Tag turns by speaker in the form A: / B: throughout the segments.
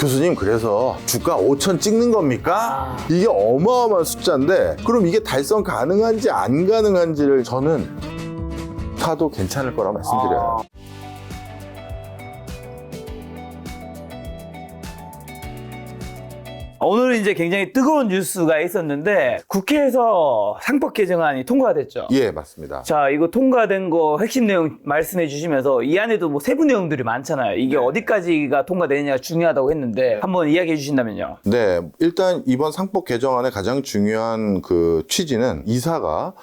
A: 교수님 그래서 주가 5천 찍는 겁니까? 이게 어마어마한 숫자인데 그럼 이게 달성 가능한지 안 가능한지를 저는 사도 괜찮을 거라고 말씀드려요.
B: 오늘은 이제 굉장히 뜨거운 뉴스가 있었는데 국회에서 상법 개정안이 통과됐죠.
A: 예, 맞습니다.
B: 자, 이거 통과된 거 핵심 내용 말씀해 주시면서 이 안에도 뭐 세부 내용들이 많잖아요. 이게 어디까지가 통과되느냐가 중요하다고 했는데 한번 이야기해 주신다면요.
A: 네, 일단 이번 상법 개정안의 가장 중요한 그 취지는 이사가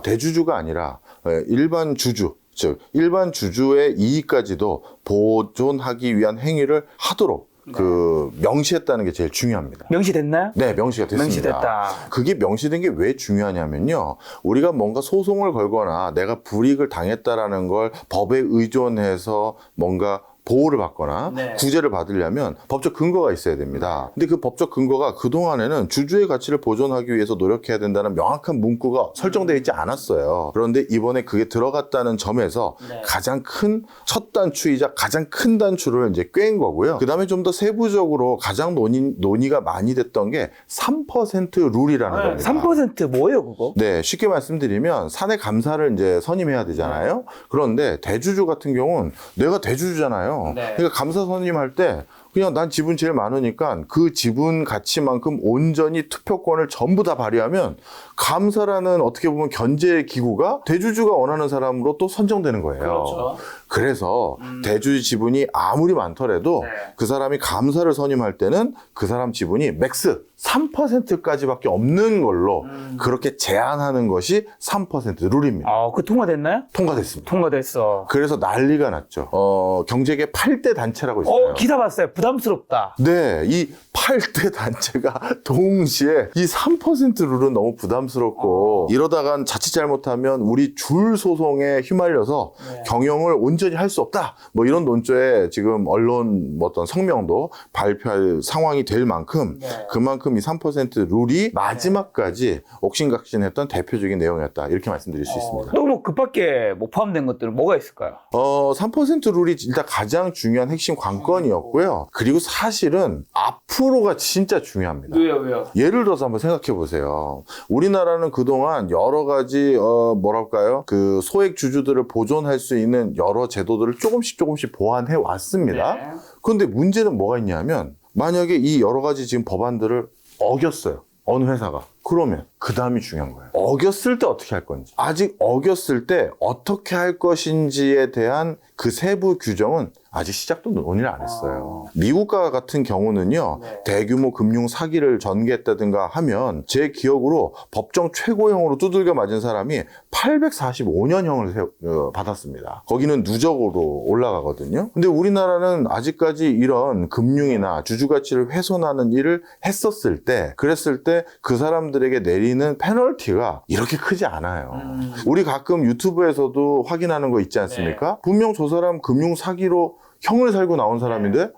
A: 대주주가 아니라 일반 주주, 즉 일반 주주의 이익까지도 보존하기 위한 행위를 하도록 그 명시했다는 게 제일 중요합니다.
B: 명시됐나요?
A: 네, 명시가 됐습니다.
B: 명시됐다.
A: 그게 명시된 게 왜 중요하냐면요. 우리가 뭔가 소송을 걸거나 내가 불이익을 당했다라는 걸 법에 의존해서 뭔가 보호를 받거나
B: 네.
A: 구제를 받으려면 법적 근거가 있어야 됩니다. 근데 그 법적 근거가 그동안에는 주주의 가치를 보존하기 위해서 노력해야 된다는 명확한 문구가 설정되어 있지 않았어요. 그런데 이번에 그게 들어갔다는 점에서
B: 네.
A: 가장 큰 첫 단추이자 가장 큰 단추를 이제 꿰인 거고요. 그 다음에 좀 더 세부적으로 가장 논의가 많이 됐던 게 3% 룰이라는 겁니다.
B: 3% 뭐예요, 그거?
A: 네, 쉽게 말씀드리면 사내 감사를 이제 선임해야 되잖아요. 그런데 대주주 같은 경우는 내가 대주주잖아요.
B: 네.
A: 그러니까 감사 선임할 때 그냥 난 지분 제일 많으니까 그 지분 가치만큼 온전히 투표권을 전부 다 발휘하면 감사라는 어떻게 보면 견제 기구가 대주주가 원하는 사람으로 또 선정되는 거예요.
B: 그렇죠.
A: 그래서 대주주 지분이 아무리 많더라도
B: 네.
A: 그 사람이 감사를 선임할 때는 그 사람 지분이 맥스 3%까지밖에 없는 걸로 그렇게 제한하는 것이 3% 룰입니다.
B: 그거 통과됐나요?
A: 통과됐습니다.
B: 통과됐어.
A: 그래서 난리가 났죠. 경제계 8대 단체라고 있어요.
B: 기사 봤어요. 부담스럽다.
A: 네, 이 8대 단체가 동시에 이 3% 룰은 너무 부담스럽고 이러다간 자칫 잘못하면 우리 줄 소송에 휘말려서
B: 네.
A: 경영을 온전히 할 수 없다. 뭐 이런 논조에 지금 언론 뭐 어떤 성명도 발표할 상황이 될 만큼
B: 네.
A: 그만큼 이 3% 룰이 마지막까지 옥신각신했던 대표적인 내용이었다. 이렇게 말씀드릴 수 있습니다.
B: 또 뭐 그밖에 뭐 포함된 것들은 뭐가 있을까요?
A: 3% 룰이 일단 가장 중요한 핵심 관건이었고요. 그리고 사실은 앞으로가 진짜 중요합니다.
B: 왜요?
A: 예를 들어서 한번 생각해 보세요. 우리나라는 그동안 여러 가지 뭐랄까요? 그 소액 주주들을 보존할 수 있는 여러 제도들을 조금씩 보완해 왔습니다.
B: 네.
A: 그런데 문제는 뭐가 있냐면 만약에 이 여러 가지 지금 법안들을 어겼어요. 어느 회사가. 그러면 그 다음이 중요한 거예요. 어겼을 때 어떻게 할 건지. 아직 어겼을 때 어떻게 할 것인지에 대한 그 세부 규정은 아직 시작도 논의를 안 했어요. 미국과 같은 경우는요.
B: 네.
A: 대규모 금융 사기를 전개했다든가 하면 제 기억으로 법정 최고형으로 두들겨 맞은 사람이 845년형을 받았습니다. 거기는 누적으로 올라가거든요. 근데 우리나라는 아직까지 이런 금융이나 주주가치를 훼손하는 일을 했었을 때 그랬을 때 그 사람들에게 내리는 페널티가 이렇게 크지 않아요. 우리 가끔 유튜브에서도 확인하는 거 있지 않습니까?
B: 네.
A: 분명 저 사람 금융 사기로 형을 살고 나온 사람인데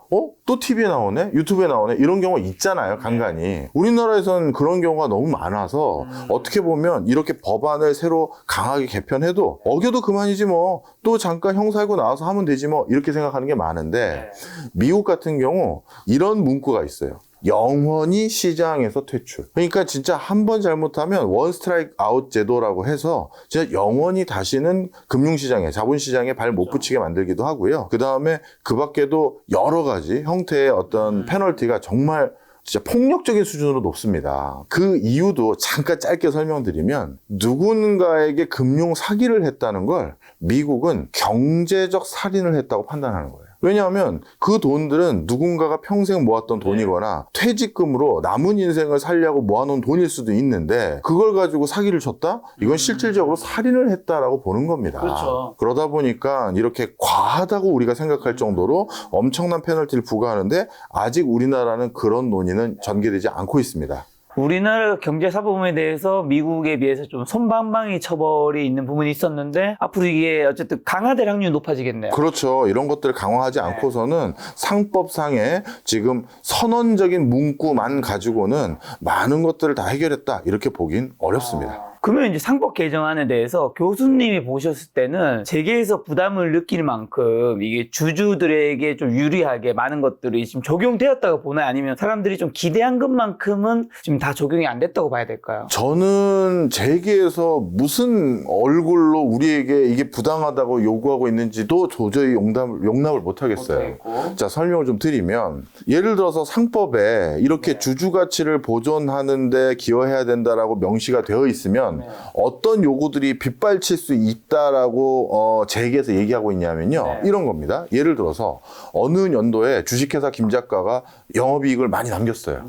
A: 또 TV에 나오네? 유튜브에 나오네? 이런 경우가 있잖아요, 간간이. 우리나라에서는 그런 경우가 너무 많아서 어떻게 보면 이렇게 법안을 새로 강하게 개편해도 어겨도 그만이지 뭐 또 잠깐 형 살고 나와서 하면 되지 뭐 이렇게 생각하는 게 많은데 미국 같은 경우 이런 문구가 있어요. 영원히 시장에서 퇴출. 그러니까 진짜 한 번 잘못하면 원 스트라이크 아웃 제도라고 해서 진짜 영원히 다시는 금융시장에 자본시장에 발 못 붙이게 만들기도 하고요. 그 다음에 그 밖에도 여러 가지 형태의 어떤 페널티가 정말 진짜 폭력적인 수준으로 높습니다. 그 이유도 잠깐 짧게 설명드리면 누군가에게 금융 사기를 했다는 걸 미국은 경제적 살인을 했다고 판단하는 거예요. 왜냐하면 그 돈들은 누군가가 평생 모았던 돈이거나 퇴직금으로 남은 인생을 살려고 모아놓은 돈일 수도 있는데 그걸 가지고 사기를 쳤다? 이건 실질적으로 살인을 했다라고 보는 겁니다.
B: 그렇죠.
A: 그러다 보니까 이렇게 과하다고 우리가 생각할 정도로 엄청난 페널티를 부과하는데 아직 우리나라는 그런 논의는 전개되지 않고 있습니다.
B: 우리나라 경제사범에 대해서 미국에 비해서 좀 솜방망이 처벌이 있는 부분이 있었는데 앞으로 이게 어쨌든 강화될 확률이 높아지겠네요.
A: 그렇죠. 이런 것들을 강화하지 않고서는 상법상에 지금 선언적인 문구만 가지고는 많은 것들을 다 해결했다 이렇게 보긴 어렵습니다.
B: 그러면 이제 상법 개정안에 대해서 교수님이 보셨을 때는 재계에서 부담을 느낄 만큼 이게 주주들에게 좀 유리하게 많은 것들이 지금 적용되었다고 보나요? 아니면 사람들이 좀 기대한 것만큼은 지금 다 적용이 안 됐다고 봐야 될까요?
A: 저는 재계에서 무슨 얼굴로 우리에게 이게 부당하다고 요구하고 있는지도 도저히 용납을 못 하겠어요. 자, 설명을 좀 드리면, 예를 들어서 상법에 이렇게 주주 가치를 보존하는데 기여해야 된다라고 명시가 되어 있으면 어떤 요구들이 빗발칠 수 있다라고 재계에서 얘기하고 있냐면요. 이런 겁니다. 예를 들어서 어느 연도에 주식회사 김 작가가 영업이익을 많이 남겼어요.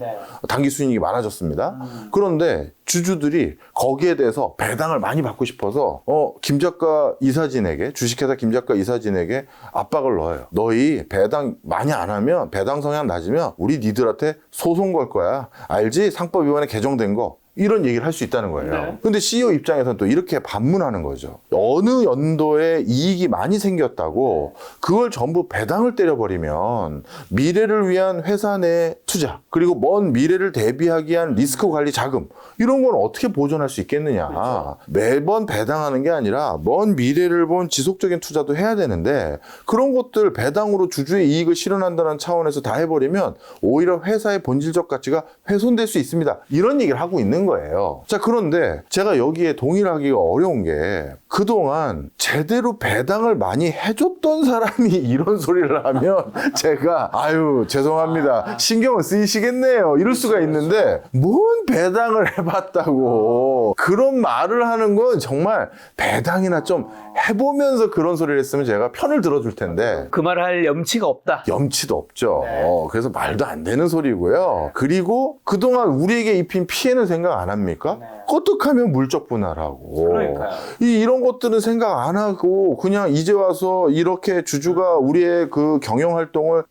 A: 당기 순이익이 많아졌습니다. 그런데 주주들이 거기에 대해서 배당을 많이 받고 싶어서 김 작가 이사진에게, 주식회사 김 작가 이사진에게 압박을 넣어요. 너희 배당 많이 안 하면, 배당 성향 낮으면 우리 니들한테 소송 걸 거야. 알지? 상법 위반에 개정된 거. 이런 얘기를 할 수 있다는 거예요. 근데 CEO 입장에서는 또 이렇게 반문하는 거죠. 어느 연도에 이익이 많이 생겼다고 그걸 전부 배당을 때려버리면 미래를 위한 회사 내 투자, 그리고 먼 미래를 대비하기 위한 리스크 관리 자금, 이런 건 어떻게 보존할 수 있겠느냐. 매번 배당하는 게 아니라 먼 미래를 본 지속적인 투자도 해야 되는데, 그런 것들 배당으로 주주의 이익을 실현한다는 차원에서 다 해버리면 오히려 회사의 본질적 가치가 훼손될 수 있습니다. 이런 얘기를 하고 있는 거예요. 자, 그런데 제가 여기에 동의를 하기가 어려운 게, 그동안 제대로 배당을 많이 해줬던 사람이 이런 소리를 하면 제가 아유 죄송합니다, 신경을 쓰이시겠네요, 이럴 수가 있는데, 뭔 배당을 해봤다고 그런 말을 하는 건 정말 배당이나 좀 해보면서 그런 소리를 했으면 제가 편을 들어줄 텐데
B: 그 말을 할 염치가 없다.
A: 염치도 없죠. 그래서 말도 안 되는 소리고요. 그리고 그동안 우리에게 입힌 피해는 생각 안 합니까? 어떡하면 물적 분할하고.
B: 그러니까요.
A: 이런 것들은 생각 안 하고 그냥 이제 와서 이렇게 주주가 우리의 그 경영 활동을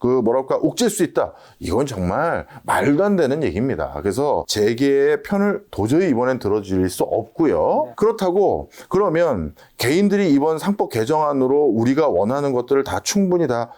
A: 옥죄일 수 있다. 이건 정말 말도 안 되는 얘기입니다. 그래서 재계의 편을 도저히 이번엔 들어줄 수 없고요. 그렇다고 그러면 개인들이 이번 상법 개정안으로 우리가 원하는 것들을 다 충분히 다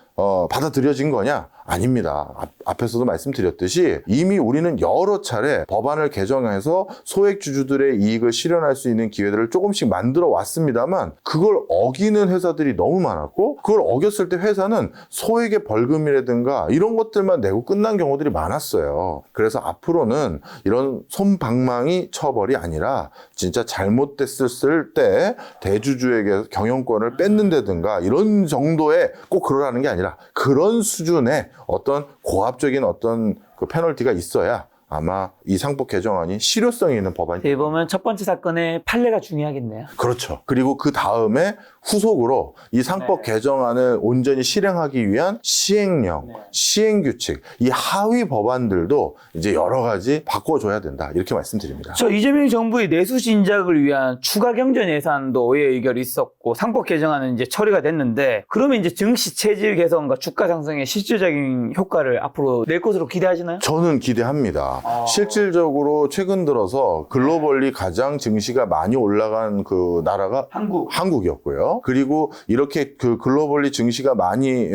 A: 받아들여진 거냐? 아닙니다. 앞에서도 말씀드렸듯이 이미 우리는 여러 차례 법안을 개정해서 소액 주주들의 이익을 실현할 수 있는 기회들을 조금씩 만들어 왔습니다만, 그걸 어기는 회사들이 너무 많았고, 그걸 어겼을 때 회사는 소액의 벌금이라든가 이런 것들만 내고 끝난 경우들이 많았어요. 그래서 앞으로는 이런 솜방망이 처벌이 아니라 진짜 잘못됐을 때 대주주에게 경영권을 뺏는다든가 이런 정도의, 꼭 그러라는 게 아니라 그런 수준의 어떤 고압적인 어떤 그 페널티가 있어야 아마 이 상법 개정안이 실효성이 있는 법안이.
B: 어떻게 보면 첫 번째 사건의 판례가 중요하겠네요.
A: 그렇죠. 그리고 그 다음에 후속으로 이 상법 개정안을 온전히 실행하기 위한 시행령, 시행규칙, 이 하위 법안들도 이제 여러 가지 바꿔줘야 된다, 이렇게 말씀드립니다.
B: 저 이재명 정부의 내수 진작을 위한 추가 경전 예산도 의회 의결이 있었고 상법 개정안은 이제 처리가 됐는데, 그러면 이제 증시 체질 개선과 주가 상승의 실질적인 효과를 앞으로 낼 것으로 기대하시나요?
A: 저는 기대합니다. 실질적으로 최근 들어서 글로벌리 가장 증시가 많이 올라간 그 나라가 한국이었고요. 그리고 이렇게 그 글로벌리 증시가 많이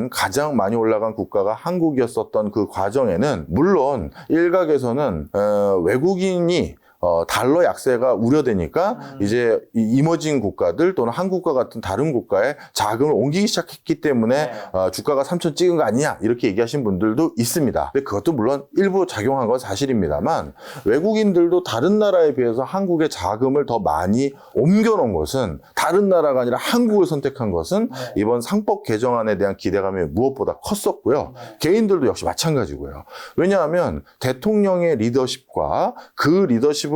A: 가장 많이 올라간 국가가 한국이었었던 그 과정에는, 물론 일각에서는 외국인이 달러 약세가 우려되니까 이제 이머징 국가들 또는 한국과 같은 다른 국가에 자금을 옮기기 시작했기 때문에 주가가 3천 찍은 거 아니냐, 이렇게 얘기하신 분들도 있습니다. 근데 그것도 물론 일부 작용한 건 사실입니다만, 외국인들도 다른 나라에 비해서 한국에 자금을 더 많이 옮겨놓은 것은, 다른 나라가 아니라 한국을 선택한 것은 이번 상법 개정안에 대한 기대감이 무엇보다 컸었고요. 개인들도 역시 마찬가지고요. 왜냐하면 대통령의 리더십과 그 리더십을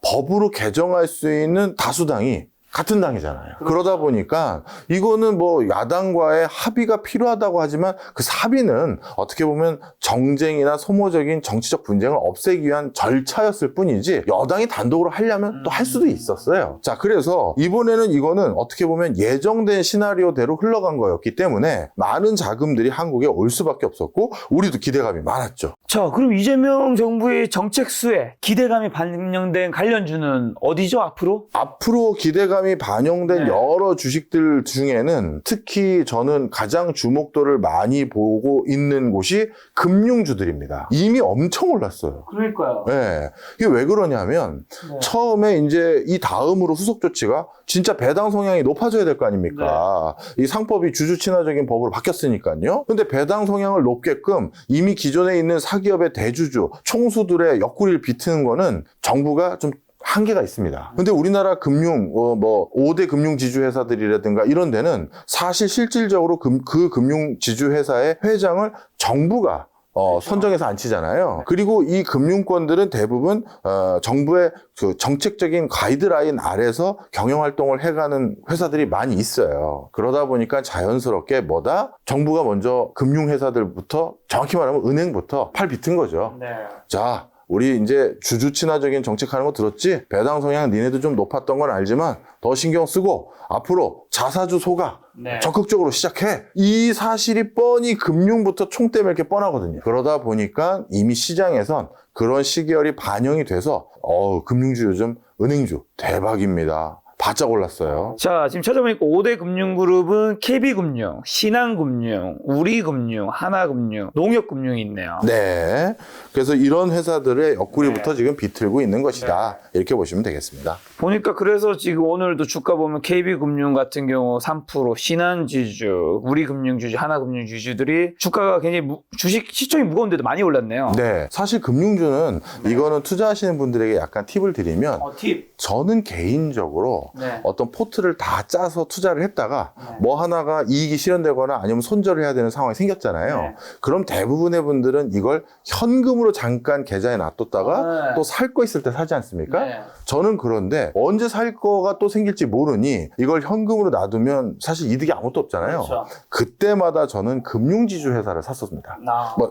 A: 법으로 개정할 수 있는 다수당이 같은 당이잖아요. 그러다 보니까 이거는 뭐 야당과의 합의가 필요하다고 하지만, 그 합의는 어떻게 보면 정쟁이나 소모적인 정치적 분쟁을 없애기 위한 절차였을 뿐이지, 여당이 단독으로 하려면 또 할 수도 있었어요. 자, 그래서 이번에는 이거는 어떻게 보면 예정된 시나리오대로 흘러간 거였기 때문에 많은 자금들이 한국에 올 수밖에 없었고, 우리도 기대감이 많았죠.
B: 자, 그럼 이재명 정부의 정책 수에 기대감이 반영된 관련주는 어디죠, 앞으로?
A: 앞으로 기대감이 기대감이 반영된
B: 네.
A: 여러 주식들 중에는 특히 저는 가장 주목도를 많이 보고 있는 곳이 금융주들입니다. 이미 엄청 올랐어요.
B: 그러니까요.
A: 네. 이게 왜 그러냐면 처음에 이제 이 다음으로 후속 조치가 진짜 배당 성향이 높아져야 될 거 아닙니까? 이 상법이 주주 친화적인 법으로 바뀌었으니까요. 근데 배당 성향을 높게끔 이미 기존에 있는 사기업의 대주주, 총수들의 옆구리를 비트는 거는 정부가 좀 한계가 있습니다. 근데 우리나라 금융, 5대 금융 지주회사들이라든가 이런 데는 사실 실질적으로 그 금융 지주회사의 회장을 정부가 선정해서 앉히잖아요. 그리고 이 금융권들은 대부분 정부의 그 정책적인 가이드라인 아래서 경영활동을 해가는 회사들이 많이 있어요. 그러다 보니까 자연스럽게 정부가 먼저 금융회사들부터, 정확히 말하면 은행부터 팔 비튼 거죠.
B: 네.
A: 자, 우리 이제 주주 친화적인 정책하는 거 들었지? 배당 성향 니네도 좀 높았던 건 알지만 더 신경 쓰고 앞으로 자사주 소각 적극적으로 시작해. 이 사실이 뻔히 금융부터 총대 멜게 뻔하거든요. 그러다 보니까 이미 시장에선 그런 시계열이 반영이 돼서 금융주 요즘 은행주 대박입니다. 바짝 올랐어요.
B: 자, 지금 찾아보니까 5대 금융그룹은 KB금융, 신한금융, 우리금융, 하나금융, 농협금융이 있네요.
A: 네. 그래서 이런 회사들의 옆구리부터 지금 비틀고 있는 것이다. 이렇게 보시면 되겠습니다.
B: 보니까 그래서 지금 오늘도 주가 보면 KB금융 같은 경우 3%, 신한지주, 우리금융주주, 하나금융주주들이 주가가 굉장히 주식 시총이 무거운데도 많이 올랐네요.
A: 네. 사실 금융주는 이거는 투자하시는 분들에게 약간 팁을 드리면
B: 팁.
A: 저는 개인적으로 어떤 포트를 다 짜서 투자를 했다가 뭐 하나가 이익이 실현되거나 아니면 손절을 해야 되는 상황이 생겼잖아요. 그럼 대부분의 분들은 이걸 현금으로 잠깐 계좌에 놔뒀다가 또 살 거 있을 때 사지 않습니까? 저는 그런데 언제 살 거가 또 생길지 모르니 이걸 현금으로 놔두면 사실 이득이 아무것도 없잖아요.
B: 그렇죠.
A: 그때마다 저는 금융지주 회사를 샀었습니다.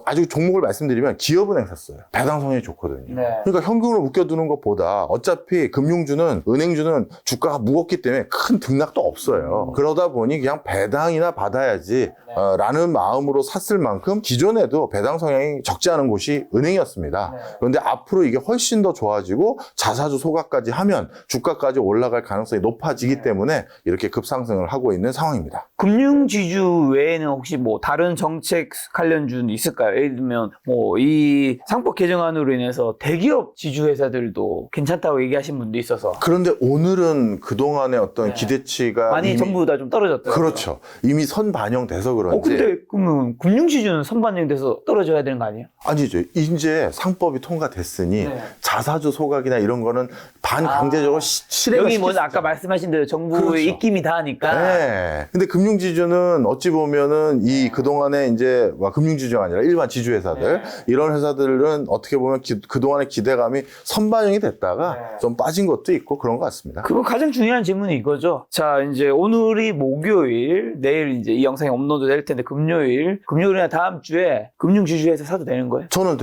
A: 아주 종목을 말씀드리면 기업은행 샀어요. 배당 성향이 좋거든요. 그러니까 현금으로 묶여두는 것보다 어차피 금융주는, 은행주는 주가가 무겁기 때문에 큰 등락도 없어요. 그러다 보니 그냥 배당이나 받아야지 라는 마음으로 샀을 만큼 기존에도 배당 성향이 적지 않은 곳이 은행이었습니다. 그런데 앞으로 이게 훨씬 더 좋아지고 자사주 소각까지 하면 주가까지 올라갈 가능성이 높아지기 때문에 이렇게 급상승을 하고 있는 상황입니다.
B: 금융지주 외에는 혹시 뭐 다른 정책 관련주는 있을까요? 예를 들면 뭐 이 상법 개정안으로 인해서 대기업 지주회사들도 괜찮다고 얘기하신 분도 있어서.
A: 그런데 오늘은 그동안의 어떤 기대치가
B: 많이
A: 이미
B: 전부 다 좀 떨어졌더라고요.
A: 그렇죠. 이미 선 반영돼서 그런지.
B: 근데 그러면 금융지주는 선반영돼서 떨어져야 되는 거 아니에요?
A: 아니죠. 이제 상법이 통과됐으니 자사주 소각이나 이런 거는 반강제적으로 실행을
B: 여기 뭐
A: 시켰죠.
B: 아까 말씀하신 대로 정부의
A: 그렇죠.
B: 입김이 다 하니까.
A: 네. 근데 금융지주는 어찌 보면은 이 그동안에 이제 금융지주가 아니라 일반 지주회사들 이런 회사들은 어떻게 보면 그동안의 기대감이 선반영이 됐다가 좀 빠진 것도 있고 그런 것 같습니다.
B: 그거 가장 중요한 질문이 이거죠. 자, 이제 오늘이 목요일, 내일 이제 이 영상이 업로드 될 텐데 금요일이나 다음 주에 금융지주회사 사도 되는 거예요?
A: 저는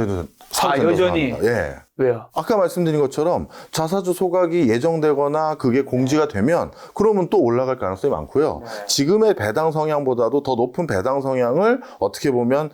A: 사도 된다고
B: 여전히?
A: 생각합니다. 예.
B: 왜요?
A: 아까 말씀드린 것처럼 자사주 소각이 예정되거나 그게 공지가 되면 그러면 또 올라갈 가능성이 많고요. 지금의 배당 성향보다도 더 높은 배당 성향을 어떻게 보면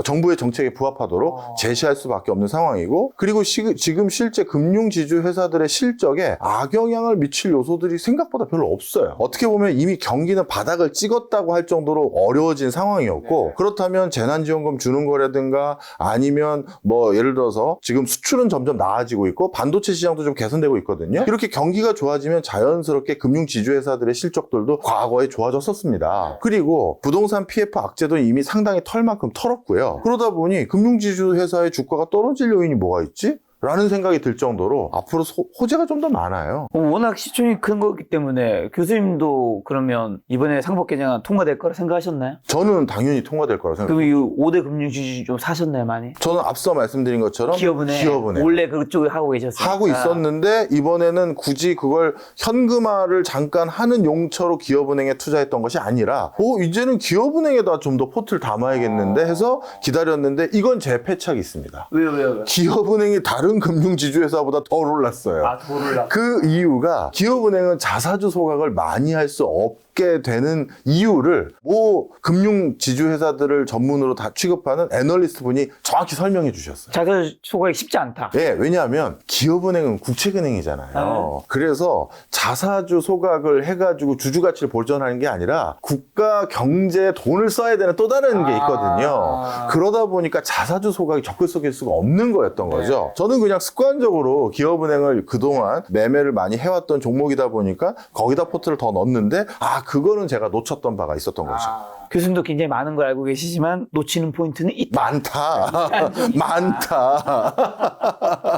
A: 정부의 정책에 부합하도록 제시할 수밖에 없는 상황이고, 그리고 지금 실제 금융지주 회사들의 실적에 악영향을 미칠 요소들이 생각보다 별로 없어요. 어떻게 보면 이미 경기는 바닥을 찍었다고 할 정도로 어려워진 상황이었고, 그렇다면 재난지원금 주는 거라든가 아니면 뭐 예를 들어서 지금 수출은 점점 나아지고 있고 반도체 시장도 좀 개선되고 있거든요. 이렇게 경기가 좋아지면 자연스럽게 금융 지주회사들의 실적들도 과거에 좋아졌었습니다. 그리고 부동산 PF 악재도 이미 상당히 털 만큼 털었고요. 그러다 보니 금융 지주회사의 주가가 떨어질 요인이 뭐가 있지? 라는 생각이 들 정도로 앞으로 호재가 좀 더 많아요.
B: 워낙 시총이 큰 거기 때문에 교수님도 그러면 이번에 상법 개정안 통과될 거라 생각하셨나요?
A: 저는 당연히 통과될 거라고 생각합니다.
B: 그럼 이 5대 금융지주 좀 사셨나요, 많이?
A: 저는 앞서 말씀드린 것처럼
B: 기업은행. 원래 그쪽에 하고 계셨어요.
A: 하고 있었는데 이번에는 굳이 그걸 현금화를 잠깐 하는 용처로 기업은행에 투자했던 것이 아니라 이제는 기업은행에다 좀 더 포트를 담아야겠는데 해서 기다렸는데 이건 제 패착이 있습니다.
B: 왜요?
A: 기업은행이 다른 금융지주회사보다 더 올랐어요.
B: 더 올랐어요.
A: 그 이유가 기업은행은 자사주 소각을 많이 할 수 받게 되는 이유를 모 금융 지주회사들을 전문으로 다 취급하는 애널리스트 분이 정확히 설명해 주셨어요.
B: 자사 소각이 쉽지 않다.
A: 예, 왜냐하면 기업은행은 국책은행이잖아요. 그래서 자사주 소각을 해가지고 주주 가치를 보전하는 게 아니라 국가 경제에 돈을 써야 되는 또 다른 게 있거든요. 그러다 보니까 자사주 소각이 적극적일 수가 없는 거였던 거죠. 저는 그냥 습관적으로 기업은행을 그동안 매매를 많이 해왔던 종목이다 보니까 거기다 포트를 더 넣었는데 그거는 제가 놓쳤던 바가 있었던 거죠.
B: 교수님도 굉장히 많은 걸 알고 계시지만 놓치는 포인트는 있다.
A: 많다.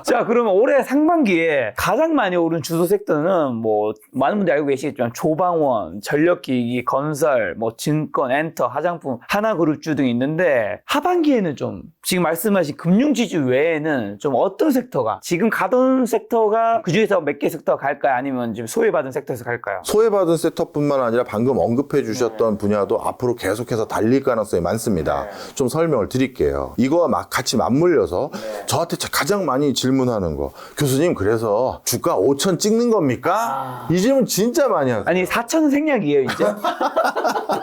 B: 자, 그러면 올해 상반기에 가장 많이 오른 주도 섹터는 뭐 많은 분들이 알고 계시겠지만 조방원, 전력기기, 건설, 뭐 증권, 엔터, 화장품, 하나그룹주 등이 있는데 하반기에는 좀 지금 말씀하신 금융지주 외에는 좀 어떤 섹터가 지금 가던 섹터가 그중에서 몇 개 섹터가 갈까요? 아니면 지금 소외받은 섹터에서 갈까요?
A: 소외받은 섹터뿐만 아니라 방금 언급해 주셨던 분야도 앞으로 계속해서 달릴 가능성이 많습니다. 좀 설명을 드릴게요. 이거와 같이 맞물려서 저한테 가장 많이 질문하는 거, 교수님 그래서 주가 5천 찍는 겁니까? 이 질문 진짜 많이 하세요.
B: 아니 4천 생략이에요 이제?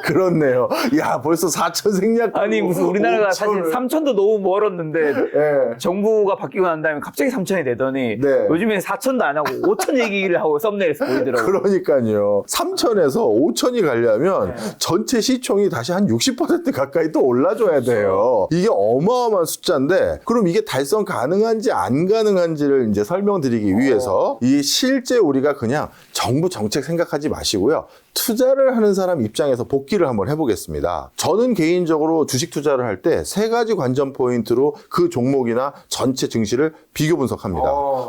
A: 그렇네요. 야, 벌써 4천 생략.
B: 아니 무슨 우리나라가 사실 3천도 너무 멀었는데 정부가 바뀌고 난 다음에 갑자기 3천이 되더니 요즘에 4천도 안 하고 5천 얘기를 하고 썸네일에서 보이더라고요.
A: 그러니까요. 3천에서 5천이 가려면 전체 시총이 다시 한 60% 가까이 또 올라줘야 돼요. 이게 어마어마한 숫자인데 그럼 이게 달성 가능한지 안 가능한지를 이제 설명드리기 위해서 이 실제 우리가 그냥 정부 정책 생각하지 마시고요. 투자를 하는 사람 입장에서 복기를 한번 해보겠습니다. 저는 개인적으로 주식 투자를 할 때 3가지 관전 포인트로 그 종목이나 전체 증시를 비교 분석합니다.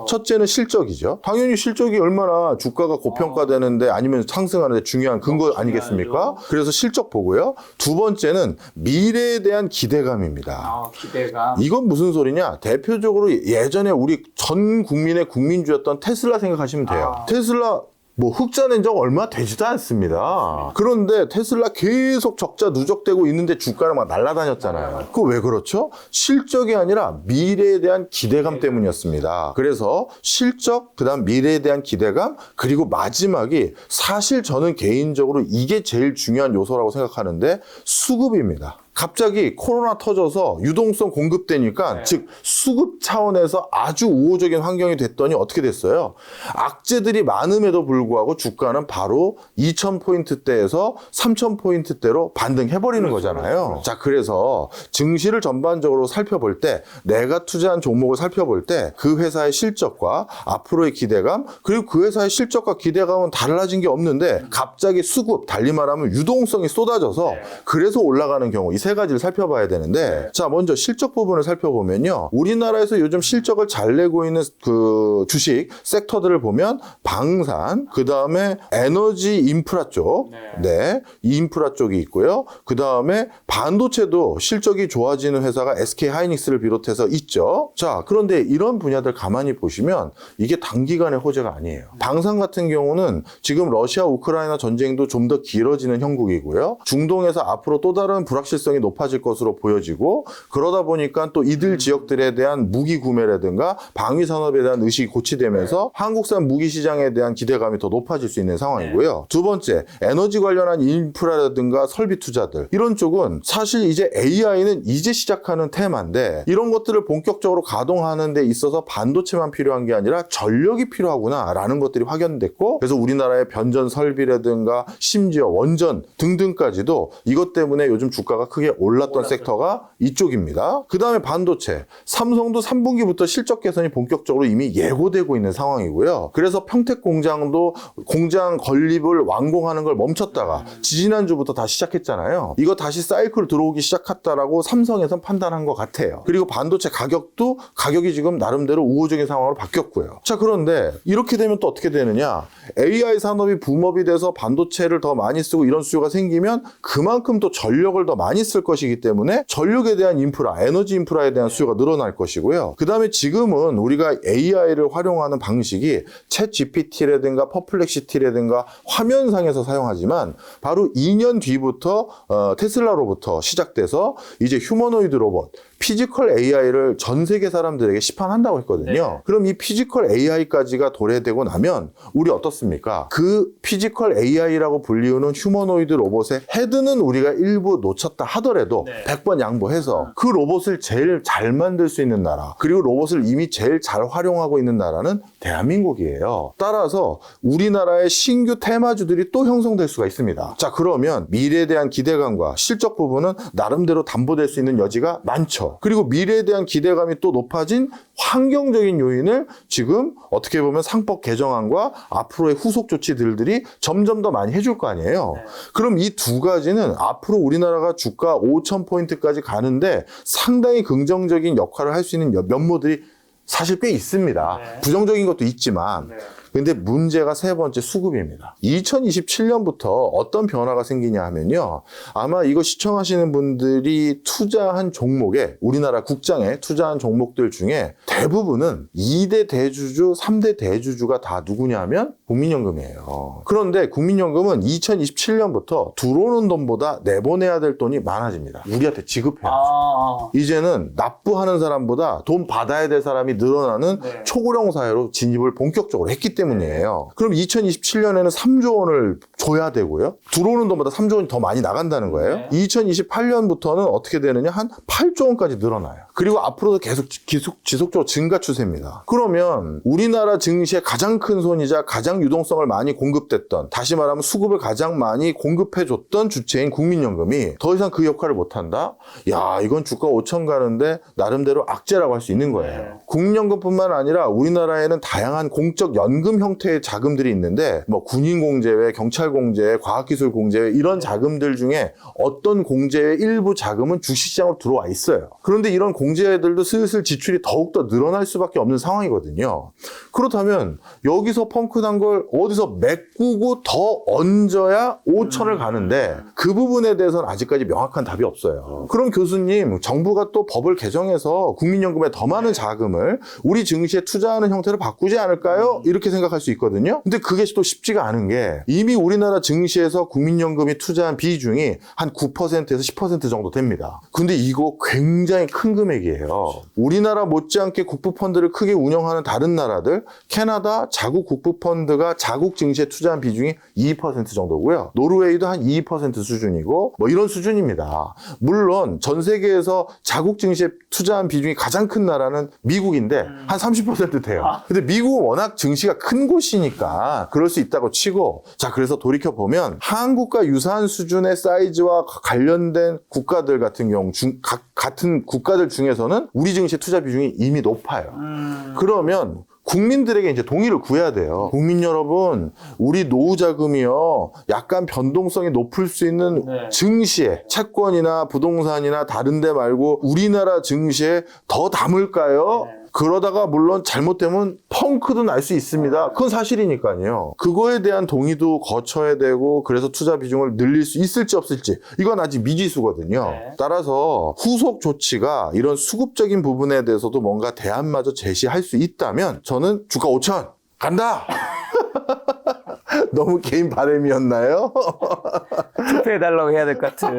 A: 첫째는 실적이죠. 당연히 실적이 얼마나 주가가 고평가되는데 아니면 상승하는데 중요한 근거 아니겠습니까? 그래서 실적 보고요. 두 번째는 미래에 대한 기대감입니다.
B: 기대감.
A: 이건 무슨 소리냐? 대표적으로 예전에 우리 전 국민의 국민주였던 테슬라 생각하시면 돼요. 테슬라 뭐 흑자 낸 적 얼마 되지도 않습니다. 그런데 테슬라 계속 적자 누적되고 있는데 주가는 막 날아다녔잖아요. 그거 왜 그렇죠? 실적이 아니라 미래에 대한 기대감 때문이었습니다. 그래서 실적, 그다음 미래에 대한 기대감, 그리고 마지막이 사실 저는 개인적으로 이게 제일 중요한 요소라고 생각하는데 수급입니다. 갑자기 코로나 터져서 유동성 공급되니까 즉 수급 차원에서 아주 우호적인 환경이 됐더니 어떻게 됐어요? 악재들이 많음에도 불구하고 주가는 바로 2,000포인트대에서 3,000포인트대로 반등해버리는 거잖아요. 자, 그래서 증시를 전반적으로 살펴볼 때 내가 투자한 종목을 살펴볼 때 그 회사의 실적과 앞으로의 기대감 그리고 그 회사의 실적과 기대감은 달라진 게 없는데 갑자기 수급, 달리 말하면 유동성이 쏟아져서 그래서 올라가는 경우 이 세 가지를 살펴봐야 되는데 자, 먼저 실적 부분을 살펴보면요. 우리나라에서 요즘 실적을 잘 내고 있는 그 주식 섹터들을 보면 방산, 그 다음에 에너지 인프라 쪽, 이 인프라 쪽이 있고요. 그 다음에 반도체도 실적이 좋아지는 회사가 SK 하이닉스를 비롯해서 있죠. 자, 그런데 이런 분야들 가만히 보시면 이게 단기간의 호재가 아니에요. 방산 같은 경우는 지금 러시아 우크라이나 전쟁도 좀 더 길어지는 형국이고요. 중동에서 앞으로 또 다른 불확실성이 높아질 것으로 보여지고 그러다 보니까 또 이들 지역들에 대한 무기 구매라든가 방위 산업에 대한 의식이 고취되면서 한국산 무기 시장에 대한 기대감이 더 높아질 수 있는 상황이고요. 두 번째, 에너지 관련한 인프라라든가 설비 투자들 이런 쪽은 사실 이제 AI는 이제 시작하는 테마인데 이런 것들을 본격적으로 가동하는 데 있어서 반도체만 필요한 게 아니라 전력이 필요하구나 라는 것들이 확연됐고 그래서 우리나라의 변전 설비라든가 심지어 원전 등등까지도 이것 때문에 요즘 주가가 크게 올랐던 섹터가 이쪽입니다. 그 다음에 반도체. 삼성도 3분기부터 실적 개선이 본격적으로 이미 예고되고 있는 상황이고요. 그래서 평택 공장도 공장 건립을 완공하는 걸 멈췄다가 지지난주부터 다시 시작했잖아요. 이거 다시 사이클 들어오기 시작했다라고 삼성에선 판단한 것 같아요. 그리고 반도체 가격도 가격이 지금 나름대로 우호적인 상황으로 바뀌었고요. 자, 그런데 이렇게 되면 또 어떻게 되느냐? AI 산업이 붐업이 돼서 반도체를 더 많이 쓰고 이런 수요가 생기면 그만큼 또 전력을 더 많이 쓸 것이기 때문에 전력에 대한 인프라, 에너지 인프라에 대한 수요가 늘어날 것이고요. 그 다음에 지금은 우리가 AI를 활용하는 방식이 챗 GPT라든가 퍼플렉시티라든가 화면상에서 사용하지만 바로 2년 뒤부터 테슬라로부터 시작돼서 이제 휴머노이드 로봇, 피지컬 AI를 전 세계 사람들에게 시판한다고 했거든요.
B: 네.
A: 그럼 이 피지컬 AI까지가 도래되고 나면 우리 어떻습니까? 그 피지컬 AI라고 불리우는 휴머노이드 로봇의 헤드는 우리가 일부 놓쳤다 하더라도
B: 네.
A: 100번 양보해서 그 로봇을 제일 잘 만들 수 있는 나라, 그리고 로봇을 이미 제일 잘 활용하고 있는 나라는 대한민국이에요. 따라서 우리나라의 신규 테마주들이 또 형성될 수가 있습니다. 자, 그러면 미래에 대한 기대감과 실적 부분은 나름대로 담보될 수 있는 여지가 많죠. 그리고 미래에 대한 기대감이 또 높아진 환경적인 요인을 지금 어떻게 보면 상법 개정안과 앞으로의 후속 조치들이 점점 더 많이 해줄 거 아니에요.
B: 네.
A: 그럼 이 두 가지는 앞으로 우리나라가 주가 5,000포인트까지 가는데 상당히 긍정적인 역할을 할 수 있는 면모들이 사실 꽤 있습니다.
B: 네.
A: 부정적인 것도 있지만
B: 네.
A: 근데 문제가 세 번째 수급입니다. 2027년부터 어떤 변화가 생기냐 하면요. 아마 이거 시청하시는 분들이 투자한 종목에 우리나라 국장에 투자한 종목들 중에 대부분은 2대 대주주, 3대 대주주가 다 누구냐 하면 국민연금이에요. 그런데 국민연금은 2027년부터 들어오는 돈보다 내보내야 될 돈이 많아집니다. 우리한테 지급해요. 이제는 납부하는 사람보다 돈 받아야 될 사람이 늘어나는
B: 네.
A: 초고령 사회로 진입을 본격적으로 했기 때문이에요. 그럼 2027년에는 3조 원을 줘야 되고요. 들어오는 돈보다 3조 원이 더 많이 나간다는 거예요.
B: 네.
A: 2028년부터는 어떻게 되느냐? 한 8조 원까지 늘어나요. 그리고 앞으로도 계속 지속적으로 증가 추세입니다. 그러면 우리나라 증시의 가장 큰 손이자 가장 유동성을 많이 공급됐던, 다시 말하면 수급을 가장 많이 공급해줬던 주체인 국민연금이 더 이상 그 역할을 못한다? 야, 이건 주가 5천 가는데 나름대로 악재라고 할 수 있는 거예요.
B: 네.
A: 국민연금뿐만 아니라 우리나라에는 다양한 공적 연금 형태의 자금들이 있는데 뭐 군인공제회, 경찰공제회, 과학기술공제회 이런 자금들 중에 어떤 공제의 일부 자금은 주식시장으로 들어와 있어요. 그런데 이런 공제회들도 슬슬 지출이 더욱더 늘어날 수밖에 없는 상황이거든요. 그렇다면 여기서 펑크 난 걸 어디서 메꾸고 더 얹어야 5천을 가는데 그 부분에 대해서는 아직까지 명확한 답이 없어요. 그럼 교수님, 정부가 또 법을 개정해서 국민연금에 더 많은 자금을 우리 증시에 투자하는 형태로 바꾸지 않을까요? 이렇게 생각할 수 있거든요. 근데 그게 또 쉽지가 않은 게 이미 우리나라 증시에서 국민연금이 투자한 비중이 한 9%에서 10% 정도 됩니다. 근데 이거 굉장히 큰 금액이에요. 우리나라 못지않게 국부펀드를 크게 운영하는 다른 나라들, 캐나다 자국 국부펀드가 자국 증시에 투자한 비중이 2% 정도고요. 노르웨이도 한 2% 수준이고 뭐 이런 수준입니다. 물론 전 세계에서 자국 증시에 투자한 비중이 가장 큰 나라는 미국인데 한 30% 돼요. 근데 미국은 워낙 증시가 큰 곳이니까 그럴 수 있다고 치고, 자, 그래서 돌이켜보면 한국과 유사한 수준의 사이즈와 관련된 국가들 같은 경우 같은 국가들 중에서는 우리 증시 투자 비중이 이미 높아요. 그러면 국민들에게 이제 동의를 구해야 돼요. 국민 여러분, 우리 노후 자금이요, 약간 변동성이 높을 수 있는
B: 네.
A: 증시에, 채권이나 부동산이나 다른 데 말고 우리나라 증시에 더 담을까요?
B: 네.
A: 그러다가 물론 잘못되면 펑크도 날 수 있습니다. 그건 사실이니까요. 그거에 대한 동의도 거쳐야 되고, 그래서 투자 비중을 늘릴 수 있을지 없을지, 이건 아직 미지수거든요.
B: 네.
A: 따라서 후속 조치가 이런 수급적인 부분에 대해서도 뭔가 대안마저 제시할 수 있다면 저는 주가 5천 간다. 너무 개인 바람이었나요?
B: 투표해달라고 해야 될 것 같은.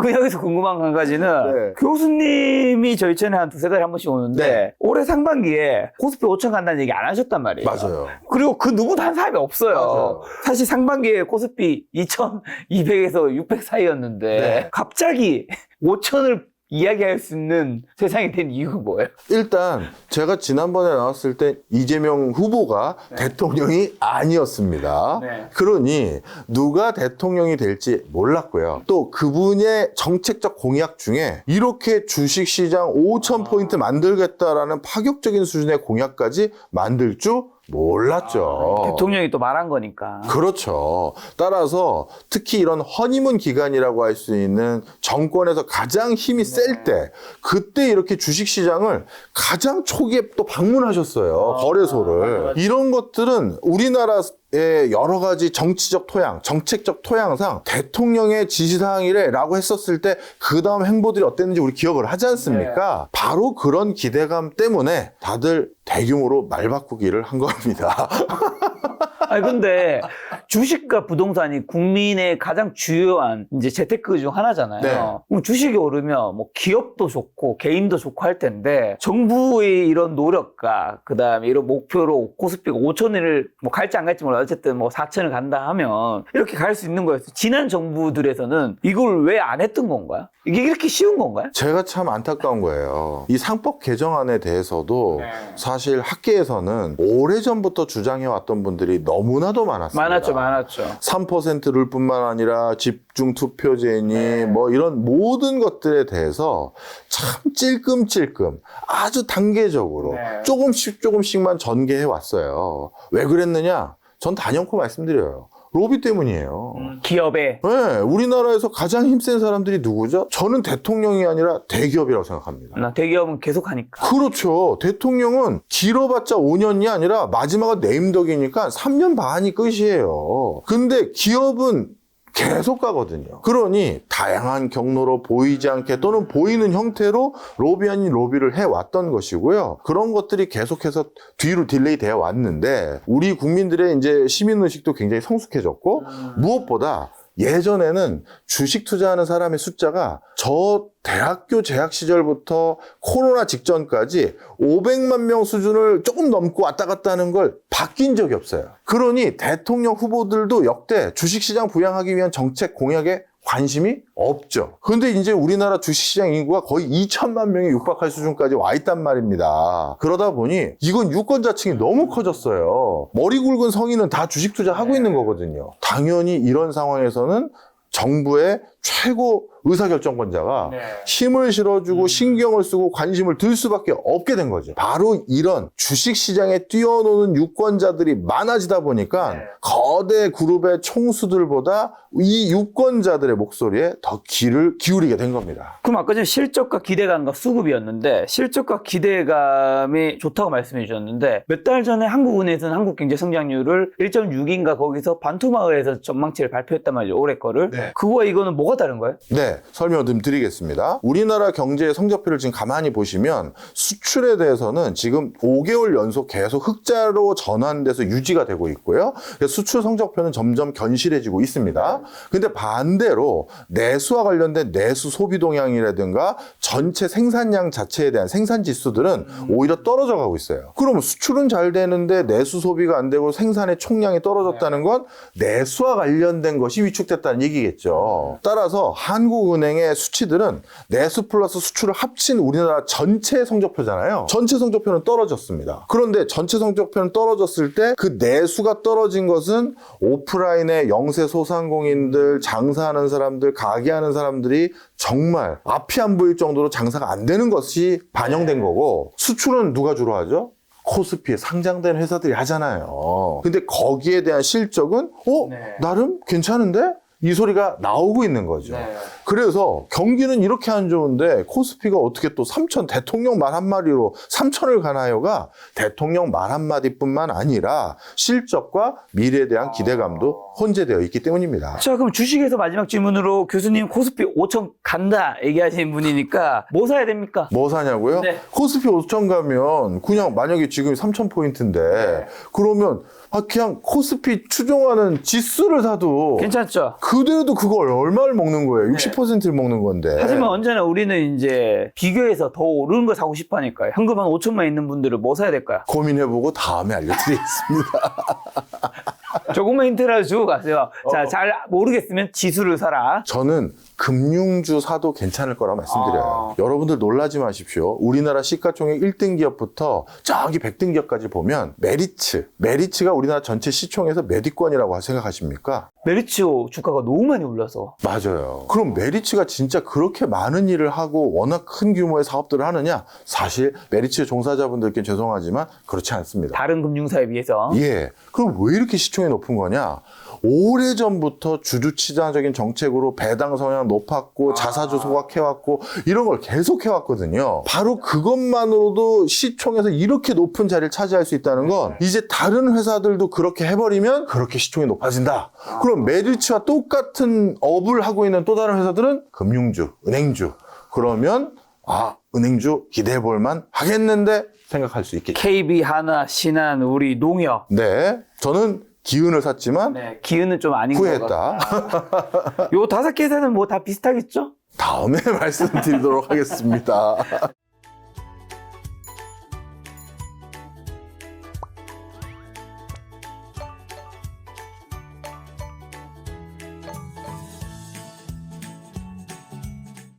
B: 그 여기서 궁금한 한 가지는
A: 네.
B: 교수님이 저희 채널에 한 두세 달에 한 번씩 오는데
A: 네.
B: 올해 상반기에 코스피 5천 간다는 얘기 안 하셨단 말이에요.
A: 맞아요.
B: 그리고 그 누구도 한 사람이 없어요.
A: 맞아요.
B: 사실 상반기에 코스피 2,200에서 600 사이였는데
A: 네.
B: 갑자기 5천을 이야기할 수 있는 세상이 된 이유가 뭐예요?
A: 일단 제가 지난번에 나왔을 때 이재명 후보가 대통령이 아니었습니다.
B: 네.
A: 그러니 누가 대통령이 될지 몰랐고요. 또 그분의 정책적 공약 중에 이렇게 주식시장 5,000포인트 만들겠다라는 파격적인 수준의 공약까지 만들 줄 몰랐죠.
B: 대통령이 또 말한 거니까.
A: 그렇죠. 따라서 특히 이런 허니문 기간이라고 할 수 있는 정권에서 가장 힘이 셀 때, 그때 이렇게 주식시장을 가장 초기에 또 방문하셨어요. 거래소를. 이런 것들은 우리나라의 여러 가지 정치적 토양, 정책적 토양상 대통령의 지시사항이래라고 했었을 때 그 다음 행보들이 어땠는지 우리 기억을 하지 않습니까? 바로 그런 기대감 때문에 다들 대규모로 말 바꾸기를 한 겁니다.
B: 아니 근데 주식과 부동산이 국민의 가장 주요한 이제 재테크 중 하나잖아요.
A: 네.
B: 그럼 주식이 오르면 뭐 기업도 좋고 개인도 좋고 할 텐데 정부의 이런 노력과 그다음에 이런 목표로 코스피가 5천을 뭐 갈지 안 갈지 몰라 어쨌든 뭐 4천을 간다 하면 이렇게 갈 수 있는 거였어요. 지난 정부들에서는 이걸 왜 안 했던 건가요? 이게 이렇게 쉬운 건가요?
A: 제가 참 안타까운 거예요. 이 상법 개정안에 대해서도 사실 학계에서는 오래전부터 주장해왔던 분들이 너무나도 많았습니다.
B: 많았죠.
A: 3% 룰뿐만 아니라 집중 투표제니 뭐 이런 모든 것들에 대해서 참 찔끔찔끔 아주 단계적으로 조금씩만 전개해 왔어요. 왜 그랬느냐? 전 단연코 말씀드려요. 로비 때문이에요.
B: 기업에.
A: 네, 우리나라에서 가장 힘센 사람들이 누구죠? 저는 대통령이 아니라 대기업이라고 생각합니다.
B: 대기업은 계속 하니까.
A: 그렇죠. 대통령은 길어봤자 5년이 아니라 마지막은 내임덕이니까 3년 반이 끝이에요. 근데 기업은 계속 가거든요. 그러니 다양한 경로로 보이지 않게 또는 보이는 형태로 로비 아닌 로비를 해왔던 것이고요. 그런 것들이 계속해서 뒤로 딜레이 되어 왔는데 우리 국민들의 이제 시민의식도 굉장히 성숙해졌고 무엇보다 예전에는 주식 투자하는 사람의 숫자가 저 대학교 재학 시절부터 코로나 직전까지 500만 명 수준을 조금 넘고 왔다 갔다 하는 걸 바뀐 적이 없어요. 그러니 대통령 후보들도 역대 주식시장 부양하기 위한 정책 공약에 관심이 없죠. 그런데 이제 우리나라 주식시장 인구가 거의 2천만 명에 육박할 수준까지 와 있단 말입니다. 그러다 보니 이건 유권자층이 너무 커졌어요. 머리 굵은 성인은 다 주식 투자하고 있는 거거든요. 당연히 이런 상황에서는 정부의 최고 의사결정권자가 힘을 실어주고 신경을 쓰고 관심을 들 수밖에 없게 된 거죠. 바로 이런 주식시장에 뛰어노는 유권자들이 많아지다 보니까 거대 그룹의 총수들보다 이 유권자들의 목소리에 더 귀를 기울이게 된 겁니다.
B: 그럼 아까 전에 실적과 기대감과 수급이었는데 실적과 기대감이 좋다고 말씀해 주셨는데 몇 달 전에 한국은행에서는 한국경제성장률을 1.6인가 거기서 반토막을 전망치를 발표했단 말이죠. 올해 거를. 그거와 이거는 뭐가 다른 거예요?
A: 네, 설명 좀 드리겠습니다. 우리나라 경제의 성적표를 지금 가만히 보시면 수출에 대해서는 지금 5개월 연속 계속 흑자로 전환돼서 유지가 되고 있고요. 수출 성적표는 점점 견실해지고 있습니다. 근데 반대로 내수와 관련된 내수 소비 동향이라든가 전체 생산량 자체에 대한 생산 지수들은 오히려 떨어져 가고 있어요. 그러면 수출은 잘 되는데 내수 소비가 안 되고 생산의 총량이 떨어졌다는 건 내수와 관련된 것이 위축됐다는 얘기겠죠. 따라서 한국은행의 수치들은 내수 플러스 수출을 합친 우리나라 전체 성적표잖아요. 전체 성적표는 떨어졌습니다. 그런데 전체 성적표는 떨어졌을 때 그 내수가 떨어진 것은 오프라인의 영세 소상공인들, 장사하는 사람들, 가게하는 사람들이 정말 앞이 안 보일 정도로 장사가 안 되는 것이 반영된 거고 수출은 누가 주로 하죠? 코스피에 상장된 회사들이 하잖아요. 근데 거기에 대한 실적은 나름 괜찮은데? 이 소리가 나오고 있는 거죠. 그래서 경기는 이렇게 안 좋은데 코스피가 어떻게 또 3천 대통령 말 한마디로 3천을 가나요가 대통령 말 한마디뿐만 아니라 실적과 미래에 대한 기대감도 혼재되어 있기 때문입니다.
B: 자, 그럼 주식에서 마지막 질문으로 교수님 코스피 5천 간다 얘기하시는 분이니까 뭐 사야 됩니까?
A: 뭐 사냐고요? 코스피 5천 가면 그냥 만약에 지금 3천 포인트인데 그러면 그냥 코스피 추종하는 지수를 사도
B: 괜찮죠?
A: 그대로도 그걸 얼마를 먹는 거예요? 60%를 먹는 건데.
B: 하지만 언제나 우리는 이제 비교해서 더 오르는 걸 사고 싶어 하니까요. 현금 한 5천만 있는 분들은 뭐 사야 될까요?
A: 고민해보고 다음에 알려드리겠습니다.
B: 조금만 힌트라도 주고 가세요. 자, 잘 모르겠으면 지수를 사라.
A: 저는 금융주 사도 괜찮을 거라고 말씀드려요. 여러분들 놀라지 마십시오. 우리나라 시가총액 1등 기업부터 저기 100등 기업까지 보면 메리츠가 우리나라 전체 시총에서 몇 위권이라고 생각하십니까?
B: 메리츠 주가가 너무 많이 올라서.
A: 맞아요. 그럼 메리츠가 진짜 그렇게 많은 일을 하고 워낙 큰 규모의 사업들을 하느냐? 사실 메리츠 종사자분들께 죄송하지만 그렇지 않습니다.
B: 다른 금융사에 비해서.
A: 예. 그럼 왜 이렇게 시총이 높은 거냐? 오래전부터 주주치자적인 정책으로 배당 성향 높았고 자사주 소각해왔고 이런 걸 계속 해왔거든요. 바로 그것만으로도 시총에서 이렇게 높은 자리를 차지할 수 있다는 건 이제 다른 회사들도 그렇게 해버리면 그렇게 시총이 높아진다. 그럼 메리츠와 똑같은 업을 하고 있는 또 다른 회사들은 금융주, 은행주. 그러면 은행주 기대해볼만 하겠는데 생각할 수 있겠죠.
B: KB, 하나, 신한, 우리, 농협.
A: 네. 저는 기운을 샀지만
B: 네, 기운은 좀 아닌 것
A: 후회했다.
B: 같다. 요 5개 회사는 뭐 다 비슷하겠죠?
A: 다음에 말씀드리도록 하겠습니다.